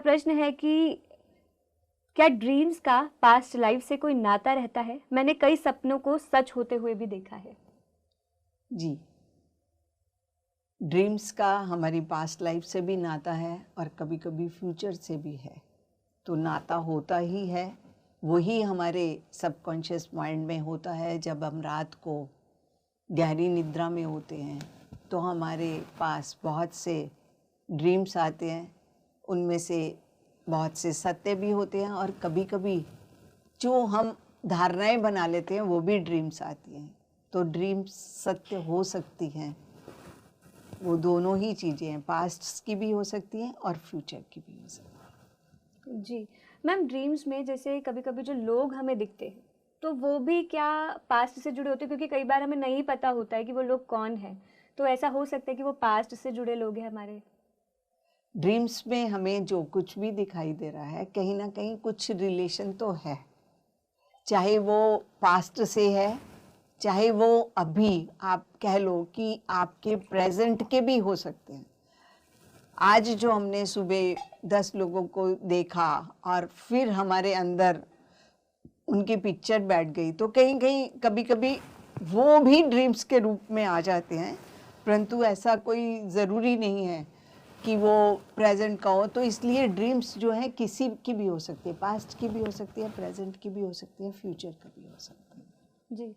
प्रश्न है कि क्या ड्रीम्स का पास्ट लाइफ से कोई नाता रहता है? मैंने कई सपनों को सच होते हुए भी देखा है। जी, ड्रीम्स का हमारी पास्ट लाइफ से भी नाता है और कभी कभी फ्यूचर से भी है। तो नाता होता ही है, वही हमारे सबकॉन्शियस माइंड में होता है। जब हम रात को गहरी निद्रा में होते हैं तो हमारे पास बहुत से ड्रीम्स आते हैं। उनमें से बहुत से सत्य भी होते हैं और कभी कभी जो हम धारणाएं बना लेते हैं वो भी ड्रीम्स आती हैं। तो ड्रीम्स सत्य हो सकती हैं, वो दोनों ही चीज़ें हैं, पास्ट की भी हो सकती हैं और फ्यूचर की भी हो सकती हैं। जी मैम, ड्रीम्स में जैसे कभी कभी जो लोग हमें दिखते हैं तो वो भी क्या पास्ट से जुड़े होते हैं? क्योंकि कई बार हमें नहीं पता होता है कि वो लोग कौन हैं, तो ऐसा हो सकता है कि वो पास्ट से जुड़े लोग हैं हमारे। ड्रीम्स में हमें जो कुछ भी दिखाई दे रहा है कहीं ना कहीं कुछ रिलेशन तो है, चाहे वो पास्ट से है, चाहे वो अभी आप कह लो कि आपके प्रेजेंट के भी हो सकते हैं। आज जो हमने सुबह 10 लोगों को देखा और फिर हमारे अंदर उनकी पिक्चर बैठ गई, तो कहीं कहीं कभी कभी वो भी ड्रीम्स के रूप में आ जाते हैं। परंतु ऐसा कोई ज़रूरी नहीं है कि वो प्रेजेंट का हो। तो इसलिए ड्रीम्स जो है किसी की भी हो सकती है, पास्ट की भी हो सकती है, प्रेजेंट की भी हो सकती है, फ्यूचर का भी हो सकती है। जी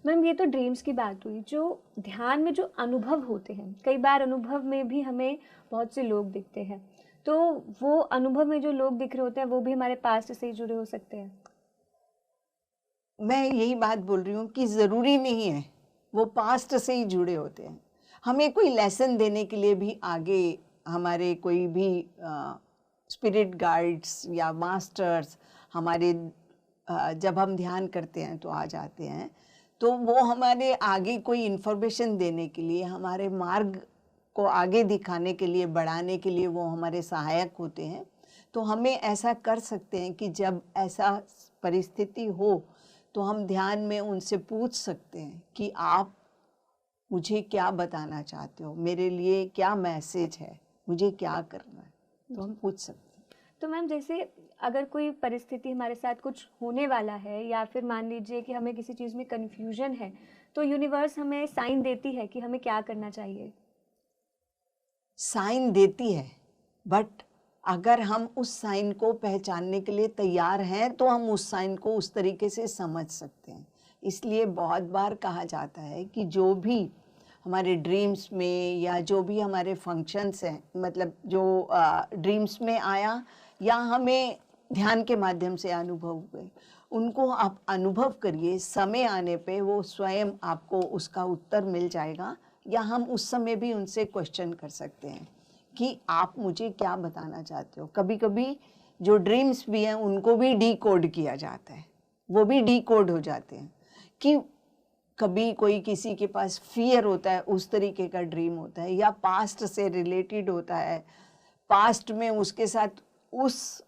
मैम, ये तो ड्रीम्स की बात हुई। जो ध्यान में जो अनुभव होते हैं, कई बार अनुभव में भी हमें बहुत से लोग दिखते हैं, तो वो अनुभव में जो लोग दिख रहे होते हैं वो भी हमारे पास्ट से ही जुड़े हो सकते हैं। मैं यही बात बोल रही हूँ कि ज़रूरी नहीं है वो पास्ट से ही जुड़े होते हैं। हमें कोई लेसन देने के लिए भी आगे हमारे कोई भी स्पिरिट गाइड्स या मास्टर्स हमारे जब हम ध्यान करते हैं तो आ जाते हैं। तो वो हमारे आगे कोई इन्फॉर्मेशन देने के लिए, हमारे मार्ग को आगे दिखाने के लिए, बढ़ाने के लिए वो हमारे सहायक होते हैं। तो हमें ऐसा कर सकते हैं कि जब ऐसा परिस्थिति हो तो हम ध्यान में उनसे पूछ सकते हैं कि आप मुझे क्या बताना चाहते हो, मेरे लिए क्या मैसेज है, मुझे क्या करना है, तो हम पूछ सकते हैं। तो मैम, जैसे अगर कोई परिस्थिति हमारे साथ कुछ होने वाला है या फिर मान लीजिए कि हमें किसी चीज़ में कन्फ्यूजन है, तो यूनिवर्स हमें साइन देती है कि हमें क्या करना चाहिए? साइन देती है, बट अगर हम उस साइन को पहचानने के लिए तैयार हैं तो हम उस साइन को उस तरीके से समझ सकते हैं। इसलिए बहुत बार कहा जाता है कि जो भी हमारे ड्रीम्स में या जो भी हमारे फंक्शंस हैं, मतलब जो ड्रीम्स में आया या हमें ध्यान के माध्यम से अनुभव हुए, उनको आप अनुभव करिए। समय आने पे वो स्वयं आपको उसका उत्तर मिल जाएगा, या हम उस समय भी उनसे क्वेश्चन कर सकते हैं कि आप मुझे क्या बताना चाहते हो। कभी कभी जो ड्रीम्स भी हैं उनको भी डी कोड किया जाता है, वो भी डी कोड हो जाते हैं। कि कभी कोई किसी के पास फियर होता है, उस तरीके का ड्रीम होता है, या पास्ट से रिलेटेड होता है, पास्ट में उसके साथ उस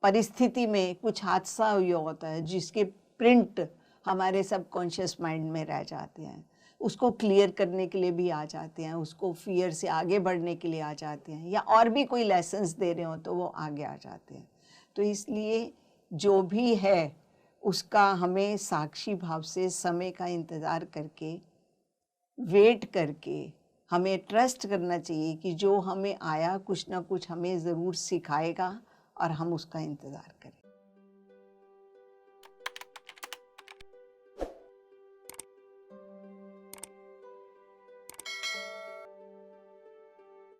परिस्थिति में कुछ हादसा हुआ होता है जिसके प्रिंट हमारे सबकॉन्शियस माइंड में रह जाते हैं। उसको क्लियर करने के लिए भी आ जाते हैं, उसको फियर से आगे बढ़ने के लिए आ जाते हैं, या और भी कोई लेसन्स दे रहे हो तो वो आगे आ जाते हैं। तो इसलिए जो भी है उसका हमें साक्षी भाव से समय का इंतज़ार करके, वेट करके, हमें ट्रस्ट करना चाहिए कि जो हमें आया कुछ ना कुछ हमें ज़रूर सिखाएगा, और हम उसका इंतज़ार करें।